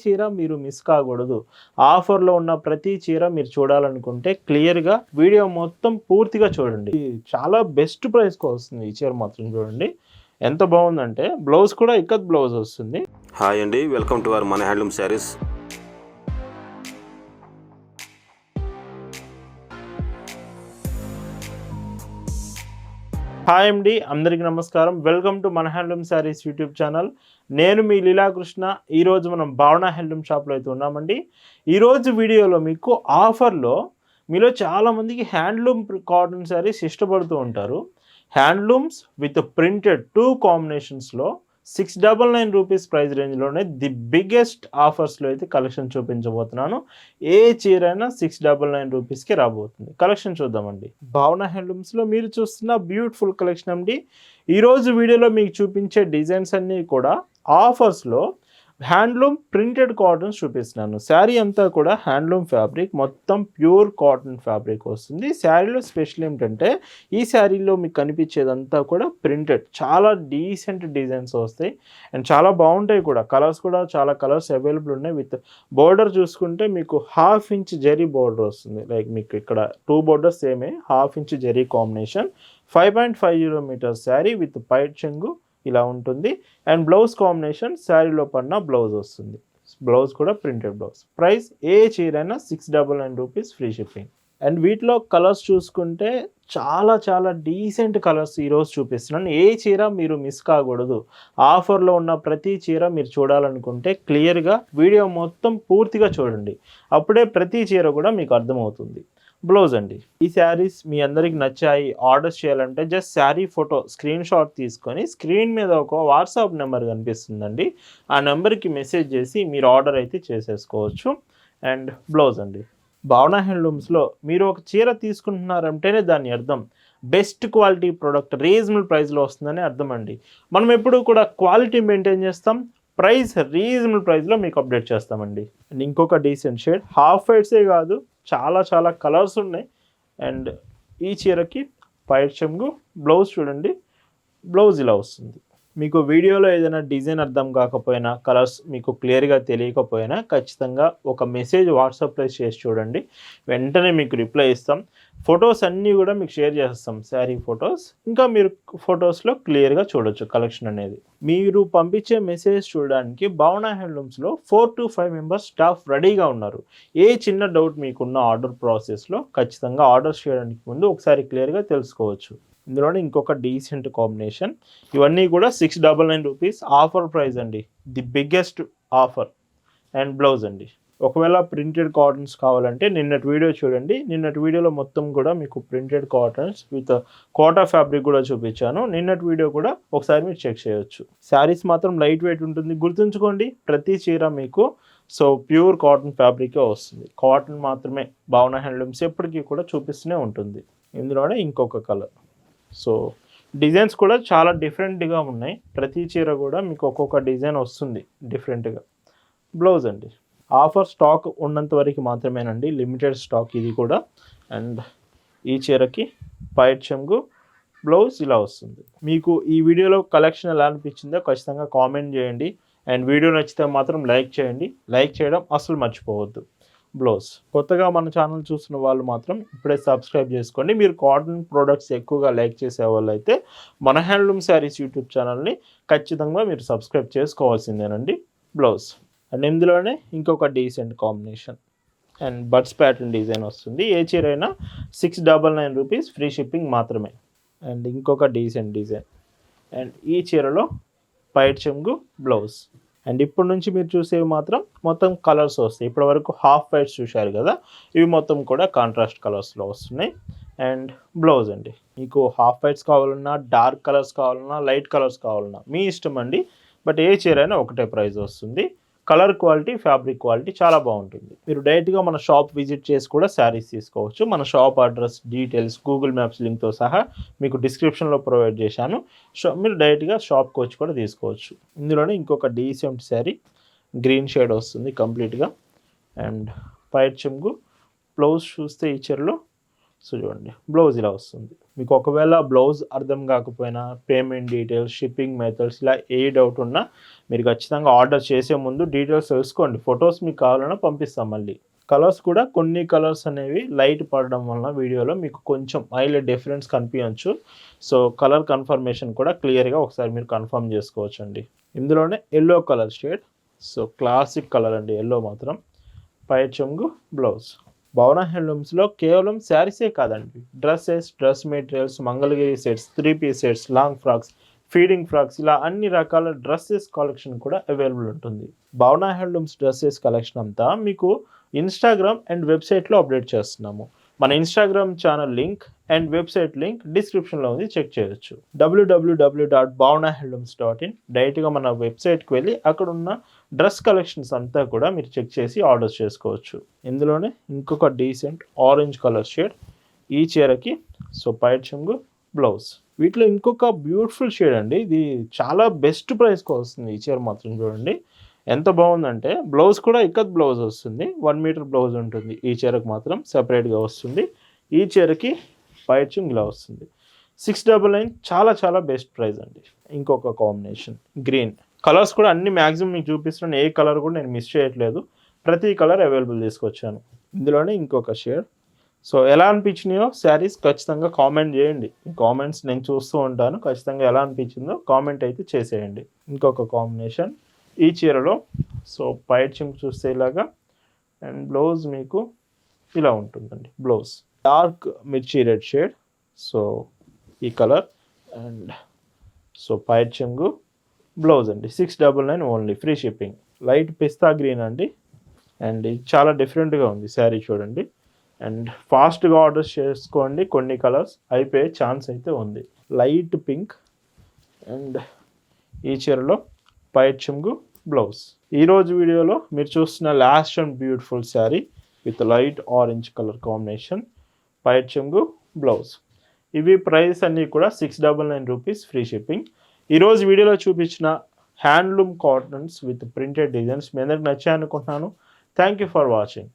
చీర మీరు మిస్ కాకూడదు. ఆఫర్‌లో ఉన్న ప్రతి చీర మీరు చూడాలనుకుంటే క్లియర్‌గా వీడియో మొత్తం పూర్తిగా చూడండి. చాలా బెస్ట్ ప్రైస్‌కి వస్తుంది ఈ చీర మాత్రం చూడండి. ఎంత బాగుందంటే బ్లౌజ్ కూడా ఇక్కత్ బ్లౌజ్ వస్తుంది. హాయ్ అండి, వెల్కమ్ టు అవర్ మన హ్యాండ్లూమ్ శారీస్. హాయ్ అండి, అందరికీ నమస్కారం. వెల్కమ్ టు మన హ్యాండ్లూమ్ శారీస్ యూట్యూబ్ ఛానల్. నేను మీ లీలాకృష్ణ. ఈరోజు మనం భావన హ్యాండ్లూమ్ షాప్లో అయితే ఉన్నామండి. ఈరోజు వీడియోలో మీకు ఆఫర్లో మీలో చాలామందికి హ్యాండ్లూమ్ కాటన్ శారీస్ ఇష్టపడుతూ ఉంటారు. హ్యాండ్లూమ్స్ విత్ ప్రింటెడ్ 2 కాంబినేషన్స్లో 699 రూపీస్ ప్రైస్ రేంజ్లోనే ది బిగ్గెస్ట్ ఆఫర్స్లో అయితే కలెక్షన్ చూపించబోతున్నాను. ఏ చీరైనా 699 రూపీస్కి రాబోతుంది. కలెక్షన్ చూద్దామండి. భావన హ్యాండ్లూమ్స్లో మీరు చూస్తున్న బ్యూటిఫుల్ కలెక్షన్ అండి. ఈరోజు వీడియోలో మీకు చూపించే డిజైన్స్ అన్నీ కూడా ఆఫర్స్లో హ్యాండ్లూమ్ ప్రింటెడ్ కాటన్స్ చూపిస్తున్నాను. శారీ అంతా కూడా హ్యాండ్లూమ్ ఫ్యాబ్రిక్, మొత్తం ప్యూర్ కాటన్ ఫ్యాబ్రిక్ వస్తుంది. శారీలో స్పెషల్ ఏమిటంటే ఈ శారీలో మీకు కనిపించేదంతా కూడా ప్రింటెడ్, చాలా డీసెంట్ డిజైన్స్ వస్తాయి అండ్ చాలా బాగుంటాయి కూడా. కలర్స్ కూడా చాలా కలర్స్ అవైలబుల్ ఉన్నాయి. విత్ బోర్డర్ చూసుకుంటే మీకు 1/2 ఇంచ్ జరీ బోర్డర్ వస్తుంది. లైక్ మీకు ఇక్కడ 2 బోర్డర్స్ సేమే, 1/2 inch zari combination. 5.50 metres saree with పైట్ చెంగు ఇలా ఉంటుంది. అండ్ బ్లౌజ్ కాంబినేషన్ శారీలో పడిన బ్లౌజ్ వస్తుంది. బ్లౌజ్ కూడా ప్రింటెడ్ బ్లౌజ్. ప్రైస్ ఏ చీరైనా 699 రూపీస్ ఫ్రీ షిప్పింగ్. అండ్ వీటిలో కలర్స్ చూసుకుంటే చాలా చాలా డీసెంట్ కలర్స్ ఈరోజు చూపిస్తున్నాను. ఏ చీర మీరు మిస్ కాకూడదు. ఆఫర్లో ఉన్న ప్రతి చీర మీరు చూడాలనుకుంటే క్లియర్గా వీడియో మొత్తం పూర్తిగా చూడండి. అప్పుడే ప్రతి చీర కూడా మీకు అర్థమవుతుంది. బ్లౌజ్ అండి. ఈ శారీస్ మీ అందరికి నచ్చాయి, ఆర్డర్స్ చేయాలంటే just sari photo screen shot తీసుకొని స్క్రీన్ మీద ఒక వాట్సాప్ నెంబర్ కనిపిస్తుందండి. ఆ నెంబర్కి మెసేజ్ చేసి మీరు ఆర్డర్ అయితే చేసేసుకోవచ్చు. అండ్ బ్లౌజ్ అండి. భావన హ్యాండ్లూమ్స్లో మీరు ఒక చీర తీసుకుంటున్నారంటేనే దాని అర్థం బెస్ట్ క్వాలిటీ ప్రోడక్ట్ రీజనబుల్ ప్రైస్లో వస్తుందని అర్థం అండి. మనం ఎప్పుడు కూడా క్వాలిటీ మెయింటైన్ చేస్తాం, ప్రైస్ రీజనబుల్ ప్రైస్లో మీకు అప్డేట్ చేస్తామండి. అండ్ ఇంకొక డీసెంట్ షేడ్, హాఫ్ వైట్సే కాదు చాలా చాలా కలర్స్ ఉన్నాయి. అండ్ ఈ చీరకి పైట్ చెంగు, బ్లౌజ్ చూడండి. బ్లౌజ్ ఇలా వస్తుంది. మీకు వీడియోలో ఏదైనా డిజైన్ అర్థం కాకపోయినా, కలర్స్ మీకు క్లియర్గా తెలియకపోయినా ఖచ్చితంగా ఒక మెసేజ్ వాట్సాప్లో చేసి చూడండి. వెంటనే మీకు రిప్లై ఇస్తాం. ఫొటోస్ అన్నీ కూడా మీకు షేర్ చేస్తాం, శారీ ఫొటోస్. ఇంకా మీరు ఫొటోస్లో క్లియర్గా చూడొచ్చు కలెక్షన్ అనేది. మీరు పంపించే మెసేజ్ చూడడానికి భావన హ్యాండ్లూమ్స్లో 4 to 5 మెంబర్స్ స్టాఫ్ రెడీగా ఉన్నారు. ఏ చిన్న డౌట్ మీకున్న ఆర్డర్ ప్రాసెస్లో ఖచ్చితంగా ఆర్డర్ చేయడానికి ముందు ఒకసారి క్లియర్గా తెలుసుకోవచ్చు. ఇందులోనే ఇంకొక డీసెంట్ కాంబినేషన్. ఇవన్నీ కూడా 699 రూపీస్ ఆఫర్ ప్రైస్ అండి. The biggest offer. And blouse అండి. ఒకవేళ ప్రింటెడ్ కాటన్స్ కావాలంటే నిన్నటి వీడియో చూడండి. నిన్నటి వీడియోలో మొత్తం కూడా మీకు printed cottons with Kota fabric కూడా చూపించాను. నిన్నటి వీడియో కూడా ఒకసారి మీరు చెక్ చేయొచ్చు. శారీస్ మాత్రం లైట్ వెయిట్ ఉంటుంది. గుర్తుంచుకోండి, ప్రతి చీర మీకు ప్యూర్ కాటన్ ఫ్యాబ్రికే వస్తుంది. కాటన్ మాత్రమే భావన హ్యాండ్లూమ్స్ ఎప్పటికీ కూడా చూపిస్తూనే ఉంటుంది. ఇందులోనే ఇంకొక కలర్. డిజైన్స్ కూడా చాలా డిఫరెంట్గా ఉన్నాయి. ప్రతి చీర కూడా మీకు ఒక్కొక్క డిజైన్ వస్తుంది డిఫరెంట్గా. బ్లౌజ్ అండి. ఆఫర్ స్టాక్ ఉన్నంత వరకు మాత్రమేనండి, లిమిటెడ్ స్టాక్ ఇది కూడా. అండ్ ఈ చీరకి పైట్ చెంగు, బ్లౌజ్ ఇలా వస్తుంది. మీకు ఈ వీడియోలో కలెక్షన్ ఎలా అనిపించిందో ఖచ్చితంగా కామెంట్ చేయండి. అండ్ వీడియో నచ్చితే మాత్రం లైక్ చేయండి. లైక్ చేయడం అసలు మర్చిపోవద్దు. బ్లౌజ్. కొత్తగా మన ఛానల్ చూస్తున్న వాళ్ళు మాత్రం ఇప్పుడే సబ్స్క్రైబ్ చేసుకోండి. మీరు కాటన్ ప్రోడక్ట్స్ ఎక్కువగా లైక్ చేసే వాళ్ళు అయితే మన హ్యాండ్లూమ్ శారీస్ యూట్యూబ్ ఛానల్ని ఖచ్చితంగా మీరు సబ్స్క్రైబ్ చేసుకోవాల్సిందేనండి. బ్లౌజ్. అండ్ ఇందులోనే ఇంకొక decent combination and buds pattern design వస్తుంది. ఏ చీర అయినా 699 రూపీస్ ఫ్రీ షిప్పింగ్ మాత్రమే. అండ్ ఇంకొక డీసెంట్ డిజైన్. అండ్ ఈ చీరలో పైట్ చెంగు, బ్లౌజ్. అండ్ ఇప్పటి నుంచి మీరు చూసేవి మాత్రం మొత్తం కలర్స్ వస్తాయి. ఇప్పటి వరకు హాఫ్ వైట్స్ చూశారు కదా, ఇవి మొత్తం కూడా కాంట్రాస్ట్ కలర్స్లో వస్తున్నాయి. అండ్ బ్లౌజ్ అండి. మీకు హాఫ్ వైట్స్ కావాలన్నా, డార్క్ కలర్స్ కావాలన్నా, లైట్ కలర్స్ కావాలన్నా మీ ఇష్టం అండి. బట్ ఏ చీర అయినా ఒకటే ప్రైస్ వస్తుంది. కలర్ క్వాలిటీ, ఫ్యాబ్రిక్ క్వాలిటీ చాలా బాగుంటుంది. మీరు డైరెక్ట్గా మన షాప్ విజిట్ చేసి కూడా శారీస్ తీసుకోవచ్చు. మన shop address, details, Google maps లింక్తో సహా మీకు డిస్క్రిప్షన్లో ప్రొవైడ్ చేశాను. మీరు డైరెక్ట్గా షాప్కి వచ్చి కూడా తీసుకోవచ్చు. ఇందులోనే ఇంకొక డీసెంట్ శారీ, గ్రీన్ షేడ్ వస్తుంది కంప్లీట్గా. అండ్ పైట్ చెంగు, బ్లౌజ్ చూస్తే ఈ చీరలో సో చూడండి బ్లౌజ్ ఇలా వస్తుంది. మీకు ఒకవేళ బ్లౌజ్ అర్థం కాకపోయినా పేమెంట్ డీటెయిల్స్, షిప్పింగ్ మెథడ్స్ ఇలా ఏ డౌట్ ఉన్నా మీరు ఖచ్చితంగా ఆర్డర్ చేసే ముందు డీటెయిల్స్ తెలుసుకోండి. ఫొటోస్ మీకు కావాలన్నా పంపిస్తాం మళ్ళీ. కలర్స్ కూడా కొన్ని కలర్స్ అనేవి లైట్ పడడం వలన వీడియోలో మీకు కొంచెం హైలైట్ డిఫరెన్స్ కనిపించవచ్చు. సో కలర్ కన్ఫర్మేషన్ కూడా క్లియర్గా ఒకసారి మీరు కన్ఫర్మ్ చేసుకోవచ్చు అండి. ఇందులోనే yellow colour shade, so classic colour అండి ఎల్లో మాత్రం. పై చెంగు బ్లౌజ్. భవన హ్యాండ్లూమ్స్లో కేవలం శారీసే కాదండి, dresses, dress materials, Mangalagiri sets, 3-piece sets, long frocks, feeding frocks ఇలా అన్ని రకాల డ్రెస్సెస్ కలెక్షన్ కూడా అవైలబుల్ ఉంటుంది. భవన హ్యాండ్లూమ్స్ డ్రెస్సెస్ కలెక్షన్ అంతా మీకు ఇన్స్టాగ్రామ్ అండ్ వెబ్సైట్లో అప్డేట్ చేస్తున్నాము. మన Instagram channel link and website link డిస్క్రిప్షన్లో ఉంది, చెక్ చేయొచ్చు. www.bhavanahandlooms.in. డైరెక్ట్గా మన వెబ్సైట్కి వెళ్ళి అక్కడ ఉన్న డ్రెస్ కలెక్షన్స్ అంతా కూడా మీరు చెక్ చేసి ఆర్డర్ చేసుకోవచ్చు. ఇందులోనే ఇంకొక డీసెంట్ ఆరెంజ్ కలర్ షేడ్ ఈ చీరకి. సో పైట్ చెంగు బ్లౌజ్. వీటిలో ఇంకొక బ్యూటిఫుల్ షేడ్ అండి, ఇది చాలా బెస్ట్ ప్రైస్కి వస్తుంది. ఈ చీర మాత్రం చూడండి ఎంత బాగుందంటే, బ్లౌజ్ కూడా ఇక్కత్ బ్లౌజ్ వస్తుంది, 1 మీటర్ బ్లౌజ్ ఉంటుంది. ఈ చీరకు మాత్రం సెపరేట్గా వస్తుంది. ఈ చీరకి పైట్ చెంగు ఇలా వస్తుంది. 699 చాలా చాలా బెస్ట్ ప్రైస్ అండి. ఇంకొక కాంబినేషన్ గ్రీన్. కలర్స్ కూడా అన్ని మ్యాక్సిమం మీకు చూపిస్తున్నాను, ఏ కలర్ కూడా నేను మిస్ చేయట్లేదు, ప్రతి కలర్ అవైలబుల్ తీసుకొచ్చాను. ఇందులోనే ఇంకొక షేడ్. సో ఎలా అనిపించినాయో శారీస్ ఖచ్చితంగా కామెంట్ చేయండి. కామెంట్స్ నేను చూస్తూ ఉంటాను, ఖచ్చితంగా ఎలా అనిపించిందో కామెంట్ అయితే చేసేయండి. ఇంకొక కాంబినేషన్ ఈ చీరలో. సో పైట్ చెంగు చూస్తే ఇలాగా, అండ్ బ్లౌజ్ మీకు ఇలా ఉంటుందండి. బ్లౌజ్ డార్క్ మిర్చి రెడ్ షేడ్, సో ఈ కలర్. అండ్ సో పైట్ చెంగు బ్లౌజ్ అండి. 699 ఓన్లీ, ఫ్రీ షిప్పింగ్. లైట్ పిస్తా గ్రీన్ అండి, అండ్ ఇది చాలా డిఫరెంట్గా ఉంది శారీ చూడండి. అండ్ ఫాస్ట్గా ఆర్డర్స్ చేసుకోండి, కొన్ని కలర్స్ అయిపోయే ఛాన్స్ అయితే ఉంది. లైట్ పింక్ అండ్ ఈ చీరలో పైట్ చెంగు బ్లౌజ్. ఈరోజు వీడియోలో మీరు చూస్తున్న last and beautiful saree with light orange colour combination, పైట్ చెంగు బ్లౌజ్. ఇవి ప్రైస్ అన్నీ కూడా 699 రూపీస్, ఫ్రీ షిప్పింగ్. ఈరోజు వీడియోలో చూపించిన handloom cottons with printed designs మీ అందరికి నచ్చాయనుకుంటున్నాను. Thank you for watching.